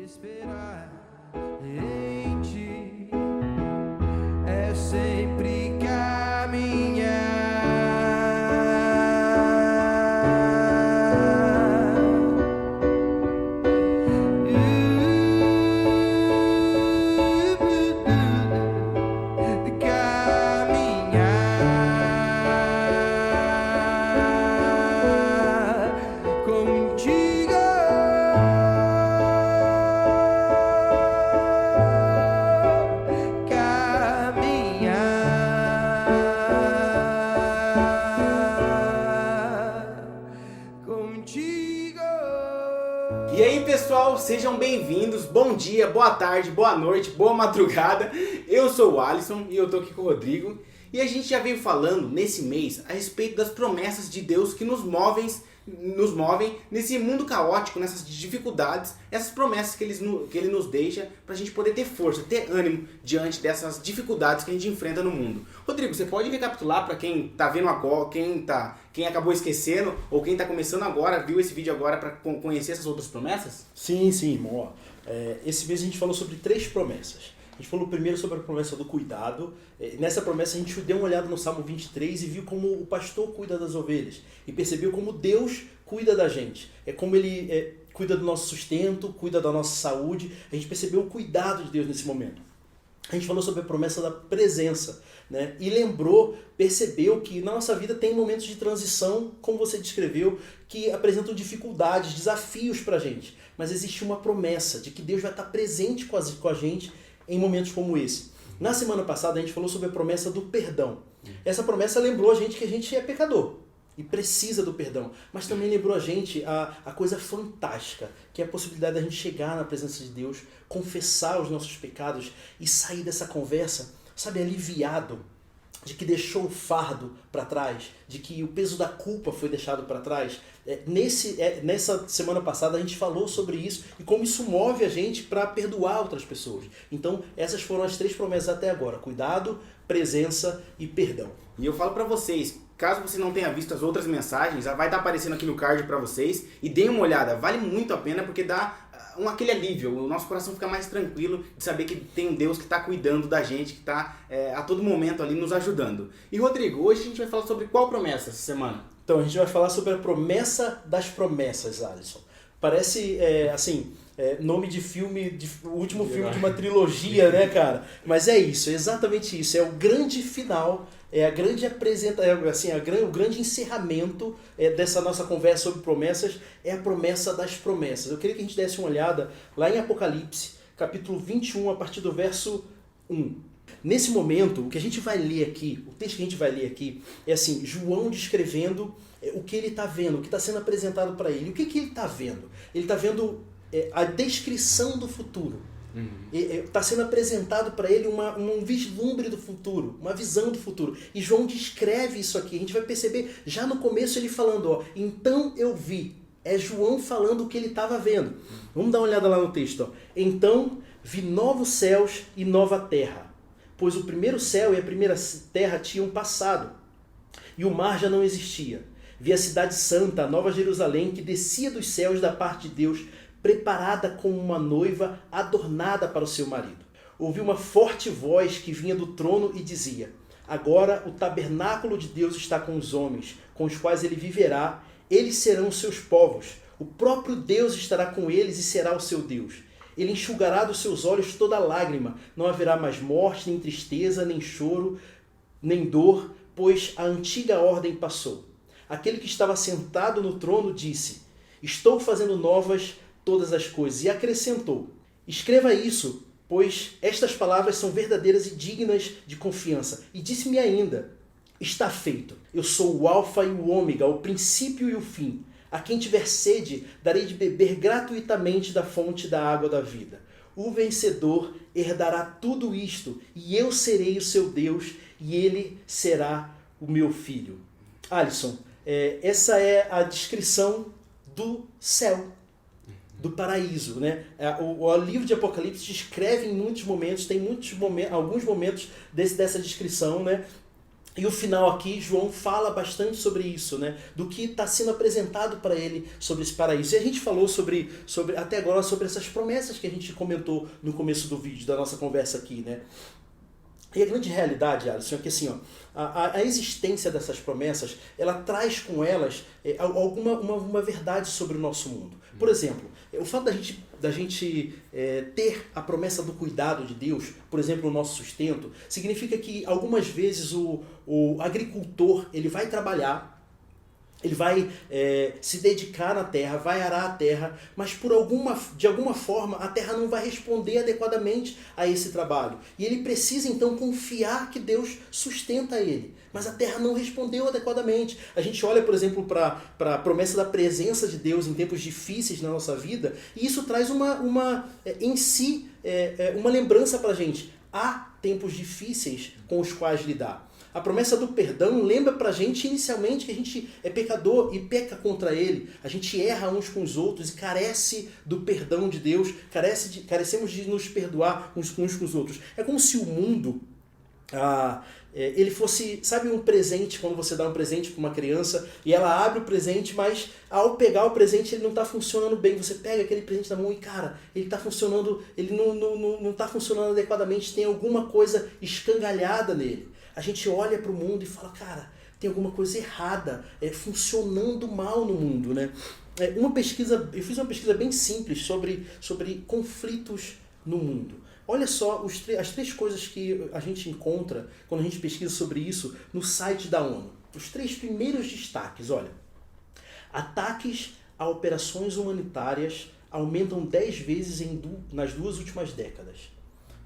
Esperar em ti é sempre caminhar. Caminhar contigo. E aí pessoal, sejam bem-vindos, bom dia, boa tarde, boa noite, boa madrugada. Eu sou o Alisson e eu tô aqui com o Rodrigo. E a gente já veio falando nesse mês a respeito das promessas de Deus que nos movem nesse mundo caótico, nessas dificuldades, essas promessas que Ele nos deixa pra gente poder ter força, ter ânimo diante dessas dificuldades que a gente enfrenta no mundo. Rodrigo, você pode recapitular para quem tá vendo agora, quem acabou esquecendo ou quem tá começando agora, viu esse vídeo agora para conhecer essas outras promessas? Sim, irmão. Esse mês a gente falou sobre 3 promessas. A gente falou primeiro sobre a promessa do cuidado. Nessa promessa a gente deu uma olhada no Salmo 23 e viu como o pastor cuida das ovelhas. E percebeu como Deus cuida da gente. É como Ele cuida do nosso sustento, cuida da nossa saúde. A gente percebeu o cuidado de Deus nesse momento. A gente falou sobre a promessa da presença, né? E percebeu que na nossa vida tem momentos de transição, como você descreveu, que apresentam dificuldades, desafios pra gente. Mas existe uma promessa de que Deus vai estar presente com a gente em momentos como esse. Na semana passada a gente falou sobre a promessa do perdão. Essa promessa lembrou a gente que a gente é pecador e precisa do perdão, mas também lembrou a gente a coisa fantástica, que é a possibilidade da gente chegar na presença de Deus, confessar os nossos pecados e sair dessa conversa, sabe, aliviado, de que deixou o fardo para trás, de que o peso da culpa foi deixado para trás. Nessa semana passada a gente falou sobre isso e como isso move a gente para perdoar outras pessoas. Então essas foram as 3 promessas até agora: cuidado, presença e perdão. E eu falo para vocês, caso você não tenha visto as outras mensagens, vai estar aparecendo aqui no card para vocês e deem uma olhada, vale muito a pena porque dá aquele alívio, o nosso coração fica mais tranquilo de saber que tem um Deus que está cuidando da gente, que está a todo momento ali nos ajudando. E Rodrigo, hoje a gente vai falar sobre qual promessa essa semana? Então a gente vai falar sobre a promessa das promessas, Alisson. Parece nome de filme, o último filme de uma trilogia, né, cara? Mas é isso, é exatamente isso, é o grande final, é a grande o grande encerramento dessa nossa conversa sobre promessas, é a promessa das promessas. Eu queria que a gente desse uma olhada lá em Apocalipse, capítulo 21, a partir do verso 1. Nesse momento, o que a gente vai ler aqui, o texto que a gente vai ler aqui, é assim, João descrevendo o que ele está vendo, o que está sendo apresentado para ele. O que ele está vendo? Ele está vendo a descrição do futuro. Está sendo apresentado para ele um vislumbre do futuro, uma visão do futuro. E João descreve isso aqui. A gente vai perceber já no começo ele falando, então eu vi. É João falando o que ele estava vendo. Vamos dar uma olhada lá no texto. Então vi novos céus e nova terra, pois o primeiro céu e a primeira terra tinham passado, e o mar já não existia. Vi a cidade santa, a nova Jerusalém, que descia dos céus da parte de Deus, preparada como uma noiva adornada para o seu marido. Ouvi uma forte voz que vinha do trono e dizia: agora o tabernáculo de Deus está com os homens, com os quais ele viverá, eles serão seus povos. O próprio Deus estará com eles e será o seu Deus. Ele enxugará dos seus olhos toda lágrima, não haverá mais morte, nem tristeza, nem choro, nem dor, pois a antiga ordem passou. Aquele que estava sentado no trono disse: estou fazendo novas todas as coisas. E acrescentou: escreva isso, pois estas palavras são verdadeiras e dignas de confiança. E disse-me ainda: está feito. Eu sou o alfa e o ômega, o princípio e o fim. A quem tiver sede, darei de beber gratuitamente da fonte da água da vida. O vencedor herdará tudo isto, e eu serei o seu Deus, e ele será o meu filho. Alisson, essa é a descrição do céu, do paraíso, né? O livro de Apocalipse descreve em muitos momentos, tem alguns momentos dessa descrição, né? E o final aqui, João fala bastante sobre isso, né? Do que está sendo apresentado para ele sobre esse paraíso. E a gente falou até agora sobre essas promessas que a gente comentou no começo do vídeo, da nossa conversa aqui, né? E a grande realidade, Alisson, é que assim, ó, a existência dessas promessas, ela traz com elas uma verdade sobre o nosso mundo. Por exemplo, o fato da gente ter a promessa do cuidado de Deus, por exemplo, o nosso sustento, significa que algumas vezes o agricultor ele vai trabalhar, ele vai se dedicar na terra, vai arar a terra, mas de alguma forma a terra não vai responder adequadamente a esse trabalho. E ele precisa então confiar que Deus sustenta ele. Mas a terra não respondeu adequadamente. A gente olha, por exemplo, para a promessa da presença de Deus em tempos difíceis na nossa vida, e isso traz uma lembrança para a gente. Há tempos difíceis com os quais lidar. A promessa do perdão lembra pra gente inicialmente que a gente é pecador e peca contra ele. A gente erra uns com os outros e carece do perdão de Deus, carecemos de nos perdoar uns com os outros. É como se o mundo ele fosse, sabe, um presente, quando você dá um presente para uma criança e ela abre o presente, mas ao pegar o presente ele não está funcionando bem. Você pega aquele presente na mão e, cara, ele está funcionando, ele não está funcionando adequadamente, tem alguma coisa escangalhada nele. A gente olha para o mundo e fala, cara, tem alguma coisa errada, funcionando mal no mundo, né? Eu fiz uma pesquisa bem simples sobre conflitos no mundo. Olha só as 3 coisas que a gente encontra quando a gente pesquisa sobre isso no site da ONU. Os 3 primeiros destaques, olha. Ataques a operações humanitárias aumentam 10 vezes nas 2 últimas décadas.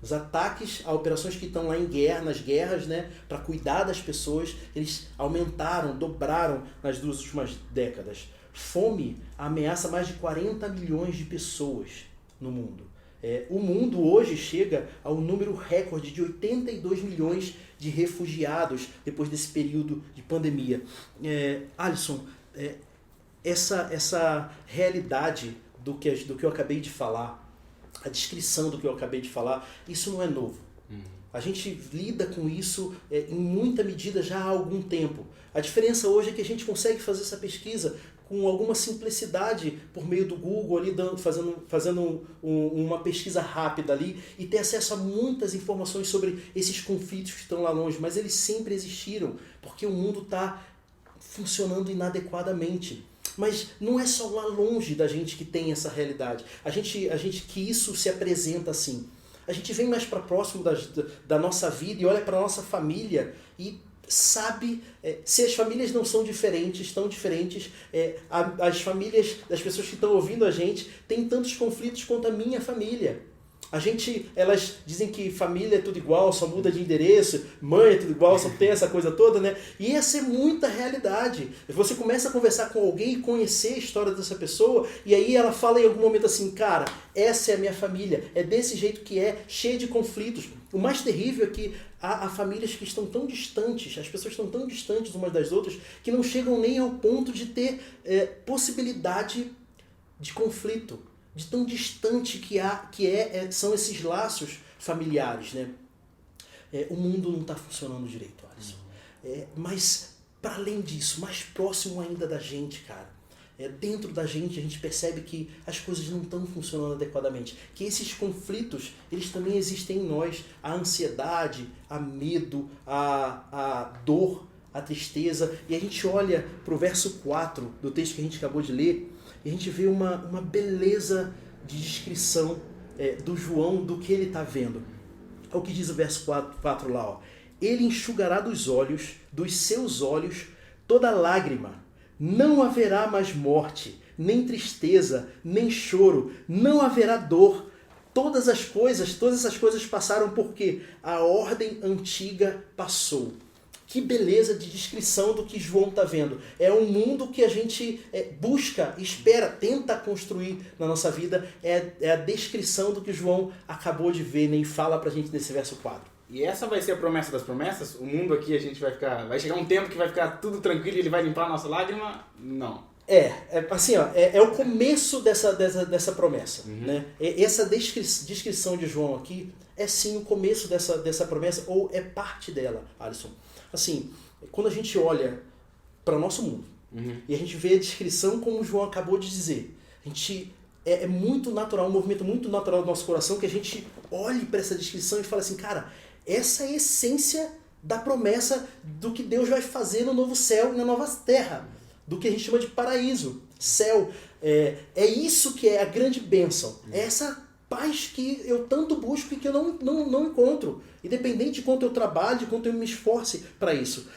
Os ataques a operações que estão lá nas guerras, né, para cuidar das pessoas, eles aumentaram, dobraram nas 2 últimas décadas. Fome ameaça mais de 40 milhões de pessoas no mundo. O mundo hoje chega ao número recorde de 82 milhões de refugiados depois desse período de pandemia. Alisson, essa realidade do que eu acabei de falar, a descrição do que eu acabei de falar, isso não é novo. A gente lida com isso em muita medida já há algum tempo. A diferença hoje é que a gente consegue fazer essa pesquisa com alguma simplicidade por meio do Google, ali fazendo uma pesquisa rápida ali e ter acesso a muitas informações sobre esses conflitos que estão lá longe, mas eles sempre existiram, porque o mundo está funcionando inadequadamente. Mas não é só lá longe da gente que tem essa realidade. A gente que isso se apresenta assim. A gente vem mais para próximo da nossa vida e olha para a nossa família e sabe, se as famílias não são diferentes, tão diferentes, as famílias das pessoas que estão ouvindo a gente têm tantos conflitos quanto a minha família. Elas dizem que família é tudo igual, só muda de endereço, mãe é tudo igual, só tem essa coisa toda, né? E essa é muita realidade. Você começa a conversar com alguém e conhecer a história dessa pessoa, e aí ela fala em algum momento assim, cara, essa é a minha família, é desse jeito que é, cheia de conflitos. O mais terrível é que há famílias que estão tão distantes, as pessoas estão tão distantes umas das outras, que não chegam nem ao ponto de ter possibilidade de conflito. De tão distante são esses laços familiares, né? O mundo não está funcionando direito, Alisson. Mas, para além disso, mais próximo ainda da gente, cara, dentro da gente a gente percebe que as coisas não estão funcionando adequadamente, que esses conflitos, eles também existem em nós, a ansiedade, a medo, a dor, a tristeza, e a gente olha para o verso 4 do texto que a gente acabou de ler, e a gente vê uma beleza de descrição do João, do que ele está vendo. É o que diz o verso 4 lá, ó. Ele enxugará dos seus olhos, toda lágrima. Não haverá mais morte, nem tristeza, nem choro, não haverá dor. Todas essas coisas passaram porque a ordem antiga passou. Que beleza de descrição do que João está vendo. É um mundo que a gente busca, espera, tenta construir na nossa vida. É a descrição do que João acabou de ver, né, e fala pra gente nesse verso 4. E essa vai ser a promessa das promessas? O mundo aqui a gente vai chegar um tempo que vai ficar tudo tranquilo e ele vai limpar a nossa lágrima? Não. Assim, ó, é o começo dessa promessa. Uhum. Né? Essa descrição de João aqui é sim o começo dessa promessa, ou é parte dela, Alisson. assim, quando a gente olha para o nosso mundo e a gente vê a descrição como o João acabou de dizer, a gente é muito natural, um movimento muito natural do nosso coração que a gente olhe para essa descrição e fala assim, cara, essa é a essência da promessa do que Deus vai fazer no novo céu e na nova terra, do que a gente chama de paraíso, céu. É isso que é a grande bênção, é essa paz que eu tanto busco e que eu não encontro, independente de quanto eu trabalhe, de quanto eu me esforce para isso.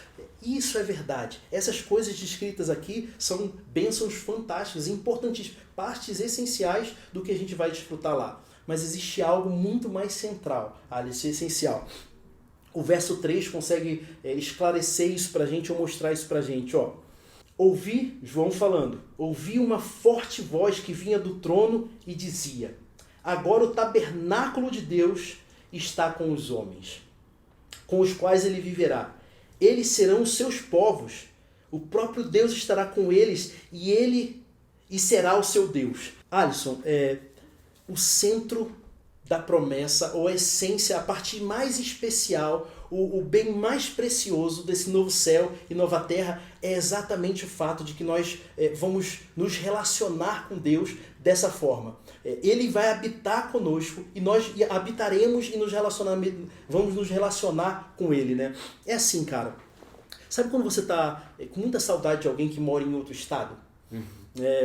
Isso é verdade. Essas coisas descritas aqui são bênçãos fantásticas, importantíssimas, partes essenciais do que a gente vai desfrutar lá. Mas existe algo muito mais central, Alice, essencial. O verso 3 consegue esclarecer isso pra gente, ou mostrar isso pra gente. Ó. Ouvi, João falando, ouvi uma forte voz que vinha do trono e dizia, agora o tabernáculo de Deus está com os homens, com os quais ele viverá. Eles serão os seus povos, o próprio Deus estará com eles e será o seu Deus. Alisson, o centro da promessa, ou a essência, a parte mais especial, o bem mais precioso desse novo céu e nova terra é exatamente o fato de que nós vamos nos relacionar com Deus dessa forma. Ele vai habitar conosco e nós habitaremos e vamos nos relacionar com Ele, né? É assim, cara. Sabe quando você está com muita saudade de alguém que mora em outro estado?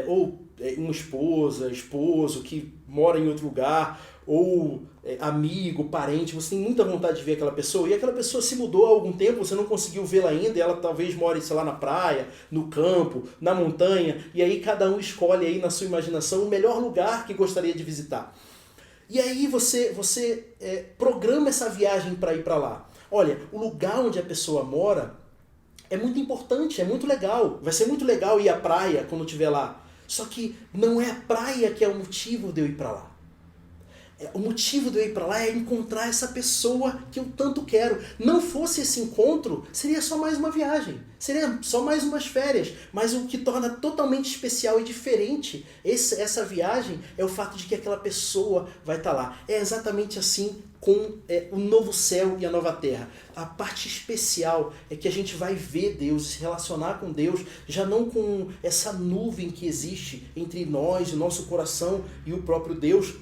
Ou uma esposo que mora em outro lugar, ou amigo, parente, você tem muita vontade de ver aquela pessoa, e aquela pessoa se mudou há algum tempo, você não conseguiu vê-la ainda, e ela talvez more, sei lá, na praia, no campo, na montanha, e aí cada um escolhe aí na sua imaginação o melhor lugar que gostaria de visitar. E aí você programa essa viagem para ir para lá. Olha, o lugar onde a pessoa mora é muito importante, é muito legal. Vai ser muito legal ir à praia quando estiver lá. Só que não é a praia que é o motivo de eu ir para lá. O motivo de eu ir para lá é encontrar essa pessoa que eu tanto quero. Não fosse esse encontro, seria só mais uma viagem. Seria só mais umas férias. Mas o que torna totalmente especial e diferente essa viagem é o fato de que aquela pessoa vai estar lá. É exatamente assim com o novo céu e a nova terra. A parte especial é que a gente vai ver Deus, se relacionar com Deus, já não com essa nuvem que existe entre nós, o nosso coração e o próprio Deus,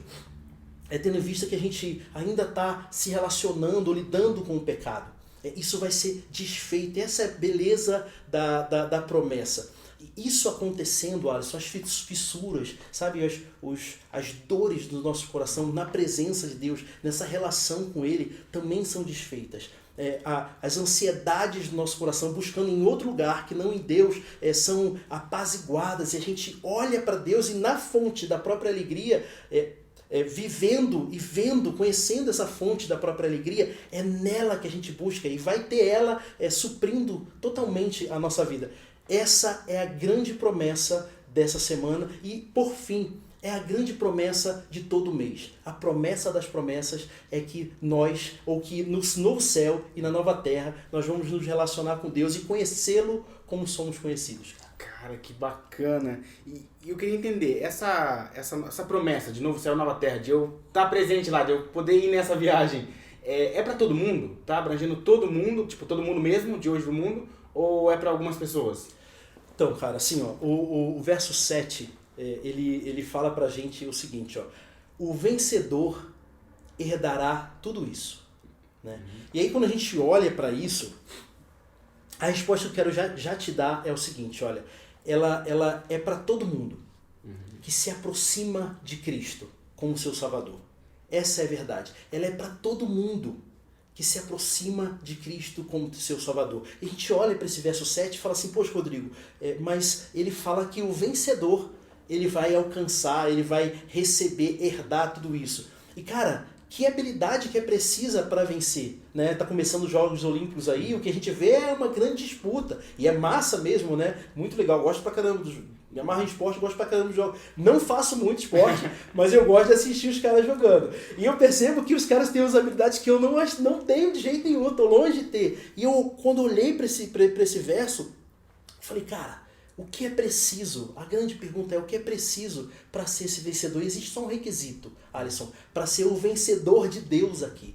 tendo em vista que a gente ainda está se relacionando, lidando com o pecado. Isso vai ser desfeito. Essa é a beleza da promessa. Isso acontecendo, Alisson, as fissuras, sabe, as dores do nosso coração na presença de Deus, nessa relação com Ele, também são desfeitas. As ansiedades do nosso coração buscando em outro lugar que não em Deus são apaziguadas, e a gente olha para Deus e na fonte da própria alegria, vivendo e vendo, conhecendo essa fonte da própria alegria, é nela que a gente busca e vai ter ela suprindo totalmente a nossa vida. Essa é a grande promessa dessa semana e, por fim, é a grande promessa de todo mês. A promessa das promessas é que nós, ou que no novo céu e na nova terra, nós vamos nos relacionar com Deus e conhecê-lo como somos conhecidos. Cara, que bacana. E eu queria entender, essa promessa de novo céu e nova terra, de eu estar presente lá, de eu poder ir nessa viagem, é para todo mundo? Tá abrangendo todo mundo, tipo todo mundo mesmo, de hoje do mundo, ou é para algumas pessoas? Então, cara, assim, ó, o verso 7, ele fala pra gente o seguinte, ó, o vencedor herdará tudo isso. Né? E aí quando a gente olha para isso, a resposta que eu quero já te dar é o seguinte, olha, ela é para todo mundo que se aproxima de Cristo como seu Salvador. Essa é a verdade. Ela é para todo mundo que se aproxima de Cristo como seu Salvador. E a gente olha para esse verso 7 e fala assim, poxa, Rodrigo, mas ele fala que o vencedor, ele vai alcançar, ele vai receber, herdar tudo isso. E cara, que habilidade que é precisa para vencer, né? Tá começando os Jogos Olímpicos aí, o que a gente vê é uma grande disputa, e é massa mesmo, né? Muito legal, gosto pra caramba me amarro em esporte, gosto pra caramba dos jogos. Não faço muito esporte, mas eu gosto de assistir os caras jogando. E eu percebo que os caras têm umas habilidades que eu não tenho de jeito nenhum, tô longe de ter. E eu, quando olhei para esse verso, falei, cara, o que é preciso? A grande pergunta é o que é preciso para ser esse vencedor? Existe só um requisito, Alisson, para ser o vencedor de Deus aqui.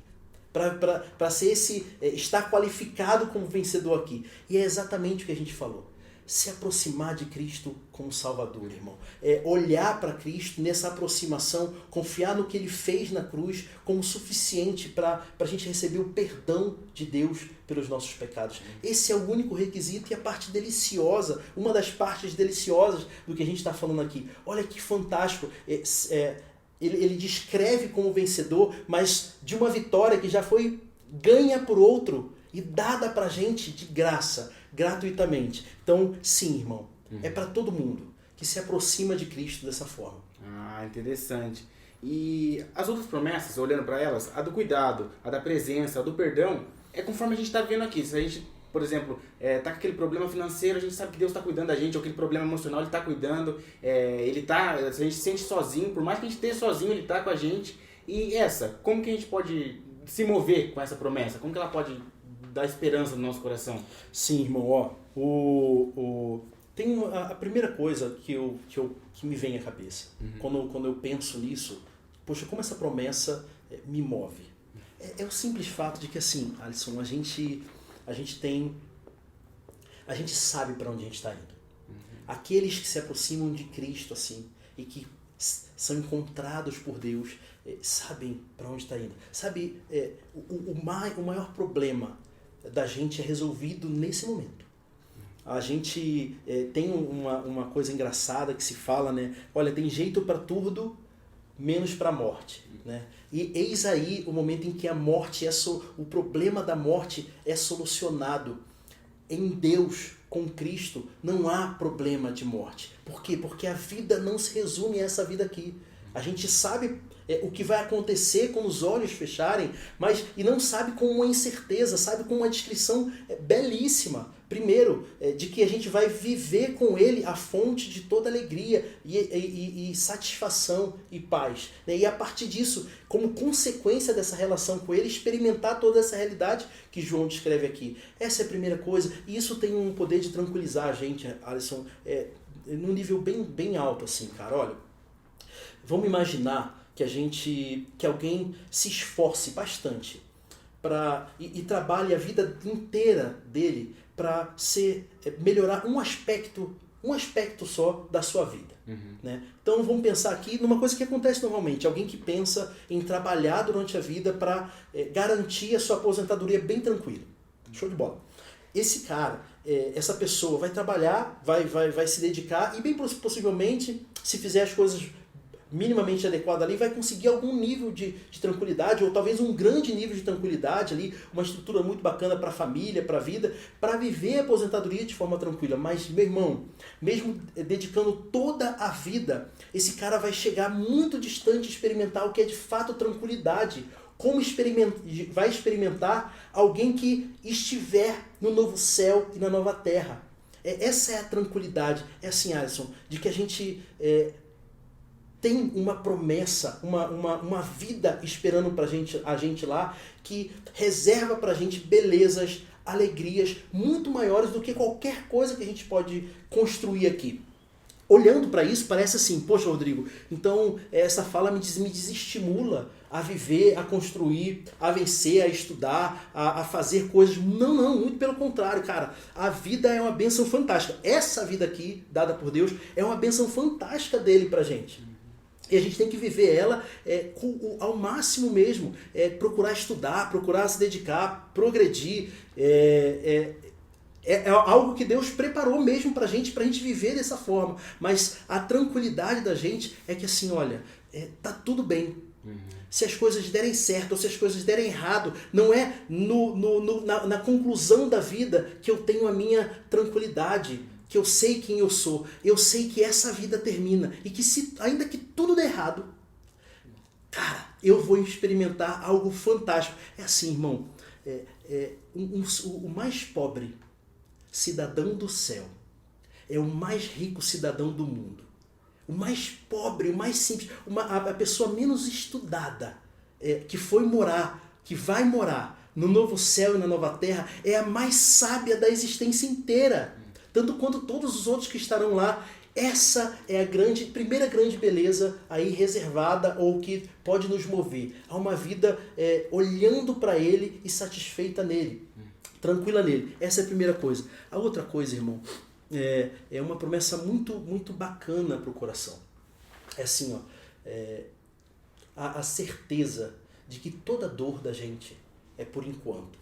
para ser estar qualificado como vencedor aqui. E é exatamente o que a gente falou. Se aproximar de Cristo como Salvador, irmão. Olhar para Cristo nessa aproximação, confiar no que Ele fez na cruz como suficiente para a gente receber o perdão de Deus pelos nossos pecados. Esse é o único requisito e a parte deliciosa, uma das partes deliciosas do que a gente está falando aqui. Olha que fantástico. Ele descreve como vencedor, mas de uma vitória que já foi ganha por outro e dada para a gente de graça, gratuitamente. Então, sim, irmão, é para todo mundo que se aproxima de Cristo dessa forma. Ah, interessante. E as outras promessas, olhando para elas, a do cuidado, a da presença, a do perdão, é conforme a gente está vendo aqui. Se a gente, por exemplo, tá com aquele problema financeiro, a gente sabe que Deus está cuidando da gente, ou aquele problema emocional, Ele está cuidando, se a gente se sente sozinho, por mais que a gente esteja sozinho, Ele está com a gente. E como que a gente pode se mover com essa promessa? Como que ela pode dar esperança no nosso coração? Sim, irmão, tem a primeira coisa que me vem à cabeça. Quando eu penso nisso, poxa, como essa promessa me move. É o simples fato de que, assim, Alisson, a gente sabe para onde a gente está indo. Aqueles que se aproximam de Cristo, assim, e que são encontrados por Deus, sabem para onde está indo. Sabe, o maior problema da gente é resolvido nesse momento. A gente tem uma coisa engraçada que se fala, né? Olha, tem jeito para tudo, menos para a morte, né? E eis aí o momento em que a morte o problema da morte é solucionado. Em Deus, com Cristo, não há problema de morte. Por quê? Porque a vida não se resume a essa vida aqui. A gente sabe o que vai acontecer quando os olhos fecharem, e não sabe com uma incerteza, sabe com uma descrição belíssima. Primeiro, de que a gente vai viver com Ele a fonte de toda alegria e satisfação e paz. E a partir disso, como consequência dessa relação com Ele, experimentar toda essa realidade que João descreve aqui. Essa é a primeira coisa, e isso tem um poder de tranquilizar a gente, Alisson, num nível bem alto, assim, cara. Olha, vamos imaginar que alguém se esforce bastante e trabalhe a vida inteira dele para melhorar um aspecto só da sua vida. Né? Então vamos pensar aqui numa coisa que acontece normalmente. Alguém que pensa em trabalhar durante a vida para garantir a sua aposentadoria bem tranquila. Show de bola. Esse cara, essa pessoa vai trabalhar, vai se dedicar e bem possivelmente, se fizer as coisas minimamente adequado ali, vai conseguir algum nível de tranquilidade, ou talvez um grande nível de tranquilidade ali, uma estrutura muito bacana para a família, para a vida, para viver a aposentadoria de forma tranquila. Mas, meu irmão, mesmo dedicando toda a vida, esse cara vai chegar muito distante de experimentar o que é de fato tranquilidade. Como vai experimentar alguém que estiver no novo céu e na nova terra. Essa é a tranquilidade. É assim, Alisson, de que a gente tem uma promessa, uma vida esperando a gente lá, que reserva pra gente belezas, alegrias muito maiores do que qualquer coisa que a gente pode construir aqui. Olhando para isso, parece assim, poxa, Rodrigo, então essa fala me desestimula a viver, a construir, a vencer, a estudar, a fazer coisas. Não, muito pelo contrário, cara. A vida é uma bênção fantástica. Essa vida aqui, dada por Deus, é uma bênção fantástica dele pra gente. E a gente tem que viver ela ao máximo mesmo. Procurar estudar, procurar se dedicar, progredir. É algo que Deus preparou mesmo pra gente viver dessa forma. Mas a tranquilidade da gente é que assim, olha, tá tudo bem. Se as coisas derem certo ou se as coisas derem errado, não é na conclusão da vida que eu tenho a minha tranquilidade, que eu sei quem eu sou, eu sei que essa vida termina e que ainda que tudo der errado, cara, eu vou experimentar algo fantástico. É assim, irmão, o mais pobre cidadão do céu é o mais rico cidadão do mundo. O mais pobre, o mais simples, a pessoa menos estudada, que vai morar no novo céu e na nova terra, é a mais sábia da existência inteira. Tanto quanto todos os outros que estarão lá. Essa é a primeira grande beleza aí reservada ou que pode nos mover a uma vida olhando para Ele e satisfeita nele, tranquila nele. Essa é a primeira coisa. A outra coisa, irmão, é uma promessa muito, muito bacana para o coração. É assim, a certeza de que toda dor da gente é por enquanto.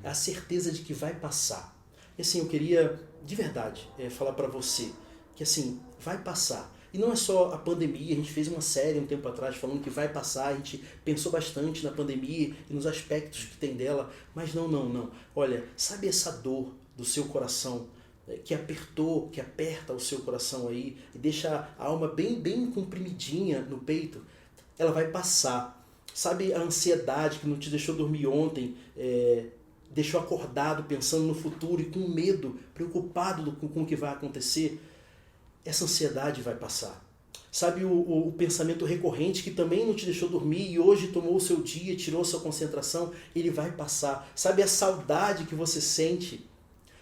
A certeza de que vai passar. E assim, eu queria, de verdade, falar para você que assim, vai passar. E não é só a pandemia, a gente fez uma série um tempo atrás falando que vai passar, a gente pensou bastante na pandemia e nos aspectos que tem dela, mas não. Olha, sabe essa dor do seu coração que aperta o seu coração aí e deixa a alma bem, bem comprimidinha no peito? Ela vai passar. Sabe a ansiedade que não te deixou dormir ontem, deixou acordado pensando no futuro e com medo, preocupado com o que vai acontecer? Essa ansiedade vai passar. Sabe o pensamento recorrente que também não te deixou dormir e hoje tomou o seu dia, tirou sua concentração? Ele vai passar. Sabe a saudade que você sente?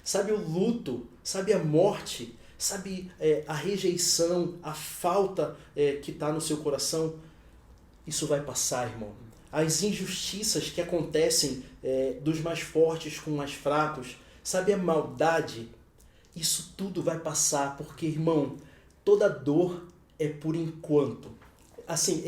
Sabe o luto? Sabe a morte? Sabe a rejeição, a falta que está no seu coração? Isso vai passar, irmão. As injustiças que acontecem dos mais fortes com os mais fracos. Sabe a maldade? Isso tudo vai passar, porque, irmão, toda dor é por enquanto. Assim,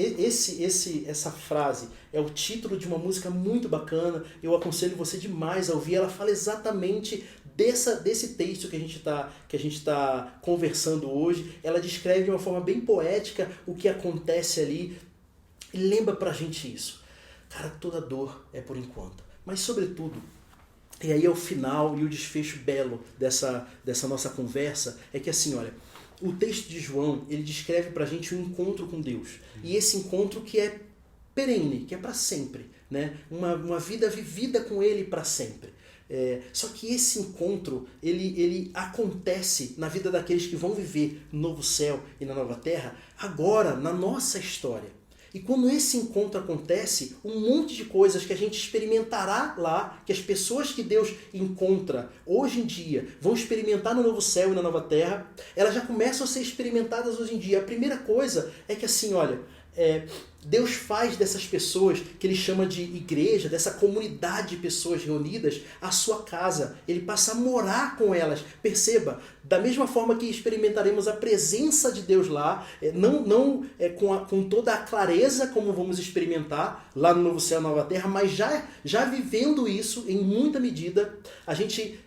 essa frase é o título de uma música muito bacana, eu aconselho você demais a ouvir. Ela fala exatamente desse texto que a gente tá conversando hoje. Ela descreve de uma forma bem poética o que acontece ali e lembra pra gente isso. Cara, toda dor é por enquanto, mas sobretudo, e aí é o final e o desfecho belo dessa nossa conversa, é que assim, olha, o texto de João, ele descreve pra gente um encontro com Deus. E esse encontro que é perene, que é para sempre, né? Uma vida vivida com Ele para sempre. Só que esse encontro, ele acontece na vida daqueles que vão viver no novo céu e na nova terra, agora, na nossa história. E quando esse encontro acontece, um monte de coisas que a gente experimentará lá, que as pessoas que Deus encontra hoje em dia vão experimentar no novo céu e na nova terra, elas já começam a ser experimentadas hoje em dia. A primeira coisa é que assim, olha, Deus faz dessas pessoas, que Ele chama de igreja, dessa comunidade de pessoas reunidas, a sua casa. Ele passa a morar com elas. Perceba, da mesma forma que experimentaremos a presença de Deus lá, não com toda a clareza como vamos experimentar lá no novo céu e nova terra, mas já vivendo isso em muita medida, a gente...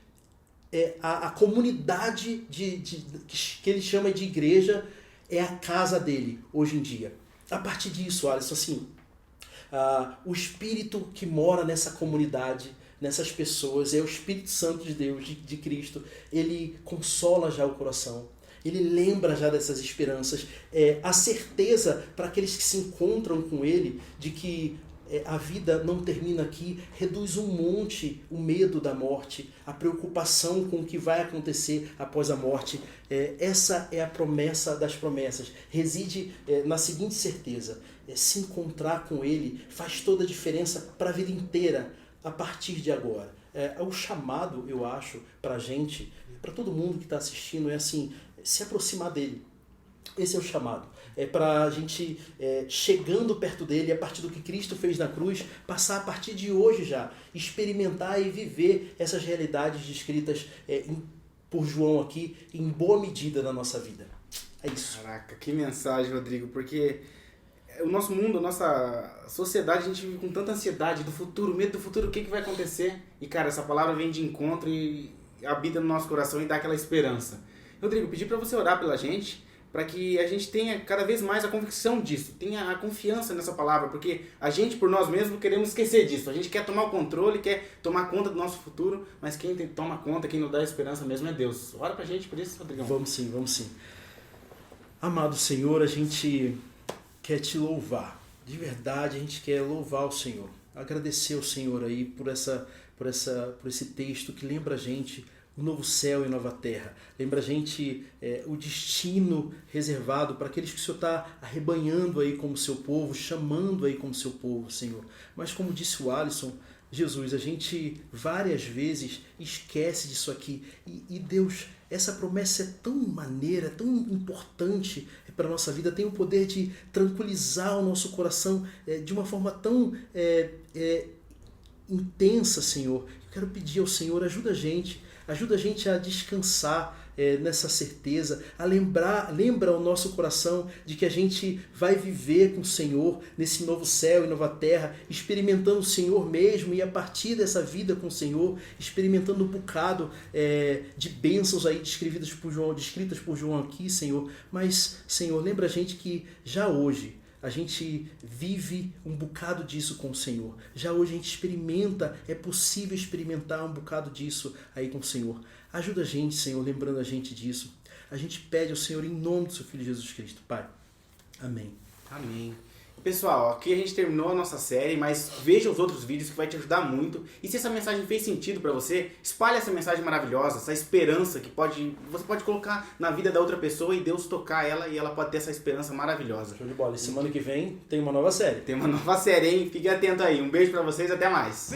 a comunidade que Ele chama de igreja é a casa dele hoje em dia. A partir disso, Alisson, assim, o Espírito que mora nessa comunidade, nessas pessoas, é o Espírito Santo de Deus, de Cristo. Ele consola já o coração, ele lembra já dessas esperanças, a certeza para aqueles que se encontram com ele de que a vida não termina aqui, reduz um monte o medo da morte, a preocupação com o que vai acontecer após a morte. Essa é a promessa das promessas. Reside na seguinte certeza: se encontrar com Ele faz toda a diferença para a vida inteira, a partir de agora. O chamado, eu acho, para a gente, para todo mundo que está assistindo, é assim, se aproximar dele. Esse é o chamado. É para a gente, chegando perto dele, a partir do que Cristo fez na cruz, passar a partir de hoje já, experimentar e viver essas realidades descritas por João aqui, em boa medida na nossa vida. É isso. Caraca, que mensagem, Rodrigo, porque o nosso mundo, a nossa sociedade, a gente vive com tanta ansiedade do futuro, medo do futuro, o que vai acontecer? E, cara, essa palavra vem de encontro e habita no nosso coração e dá aquela esperança. Rodrigo, pedi para você orar pela gente, para que a gente tenha cada vez mais a convicção disso, tenha a confiança nessa palavra, porque a gente, por nós mesmos, queremos esquecer disso. A gente quer tomar o controle, quer tomar conta do nosso futuro, mas quem toma conta, quem nos dá a esperança mesmo é Deus. Ora pra gente por isso, Rodrigão. Vamos sim. Amado Senhor, a gente quer te louvar. De verdade, a gente quer louvar o Senhor. Agradecer ao Senhor aí por esse texto que lembra a gente o novo céu e nova terra. Lembra a gente o destino reservado para aqueles que o Senhor está arrebanhando aí como seu povo, chamando aí como seu povo, Senhor. Mas como disse o Alisson, Jesus, a gente várias vezes esquece disso aqui. E Deus, essa promessa é tão maneira, tão importante para a nossa vida, tem o poder de tranquilizar o nosso coração de uma forma tão intensa, Senhor. Eu quero pedir ao Senhor, ajuda a gente a descansar nessa certeza, lembra o nosso coração de que a gente vai viver com o Senhor nesse novo céu e nova terra, experimentando o Senhor mesmo, e a partir dessa vida com o Senhor, experimentando um bocado de bênçãos aí descritas por João aqui, Senhor. Mas, Senhor, lembra a gente que já hoje a gente vive um bocado disso com o Senhor. Já hoje a gente é possível experimentar um bocado disso aí com o Senhor. Ajuda a gente, Senhor, lembrando a gente disso. A gente pede ao Senhor em nome do seu Filho Jesus Cristo. Pai, amém. Amém. Pessoal, aqui a gente terminou a nossa série, mas veja os outros vídeos que vai te ajudar muito. E se essa mensagem fez sentido para você, espalhe essa mensagem maravilhosa, essa esperança que você pode colocar na vida da outra pessoa e Deus tocar ela e ela pode ter essa esperança maravilhosa. Show de bola. E semana que vem tem uma nova série. Tem uma nova série, hein? Fique atento aí. Um beijo para vocês, até mais.